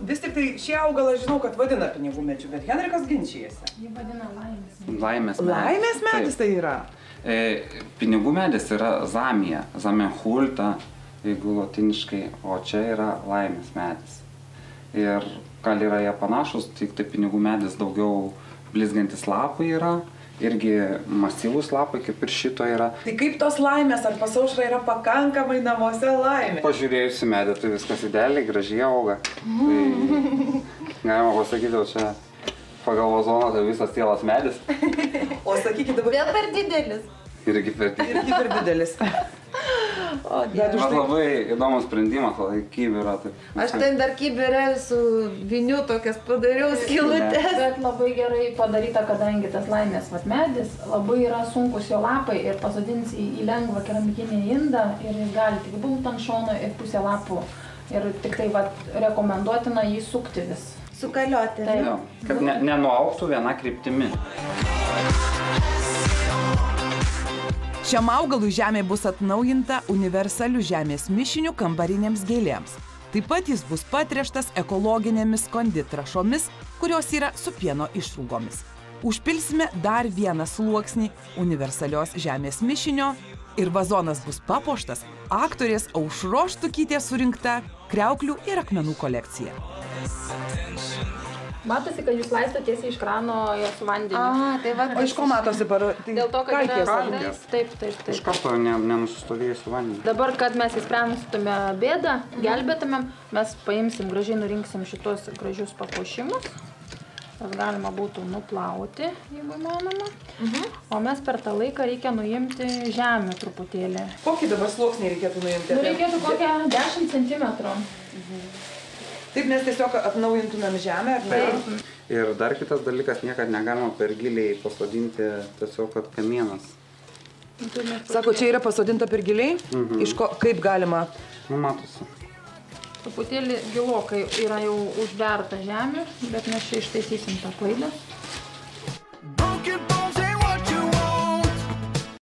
vis tik tai šį augalą žinau, kad vadina pinigų medžiu, bet Henrikas ginčijasi. Jį vadina laimės. Laimės medis. Laimės medis tai yra? Pinigų medis yra zamija, zamenhulta, jeigu latiniškai, o čia yra laimės medis. Ir gal yra jie panašus, tik tai pinigų medis daugiau blizgantis lapai yra. Irgi masyvūs lapai, kaip ir šito yra. Tai kaip tos laimės, ar pas Aušrą yra pakankamai namuose laimė? Pažiūrėjus į medį, tai viskas idealiai, gražiai auga. Tai galima pasakyti, čia pagal vazoną tai visas tėlas medis. O sakykit dabar... Vėl per didelis. Irgi per didelis. Irgi per didelis. O, Dieve. Bet labai įdomus sprendimas, labai kibirą. Aš ten dar kibirę su viniu tokias padariau skylutes. Bet labai gerai padaryta, kadangi tas laimės medis, labai yra sunkus jo lapai ir pasodins į lengvą keramikinį indą ir jis gali tik bumti ant šono ir pusę lapų. Ir tik tai rekomenduotina jį sukti vis. Sukalioti. Jo, kad nenuaugtų viena kryptimi. Šiam augalui žemė bus atnaujinta universaliu žemės mišiniu kambarinėms gėlėms. Taip pat jis bus patręštas ekologinėmis konditrašomis, kurios yra su pieno išrūgomis. Užpilsime dar vieną sluoksnį universalios žemės mišinio ir vazonas bus papuoštas aktorės Aušros Štukytės surinkta kriauklių ir akmenų kolekcija. Matosi, kad jūs laistot tiesiai iš krano su vandeniu. Tai va. O iš ko matosi? Dėl to, kad yra vandens. Taip. Iš karto nenusistovėjusi vandeniu. Dabar, kad mes įspręstume bėdą, gelbėtumėm, mes paimsim, gražiai nurinksim šitos gražius papuošimus. Tas galima būtų nuplauti, jeigu manoma. O mes per tą laiką reikia nuimti žemę truputėlį. Kokį dabar sluoksnį reikėtų nuimti? Reikėtų kokią 10 centimetrų. Taip mes tiesiog atnaujintumėm žemę, ar ne? Ir dar kitas dalykas, niekad negalima per giliai pasodinti, tiesiog kad kamienas. Sako, čia yra pasodinta per giliai? Iš ko, kaip galima? Matosi. Truputėlį gilokai yra jau užberta žemė, bet mes čia ištaisysim tą klaidą.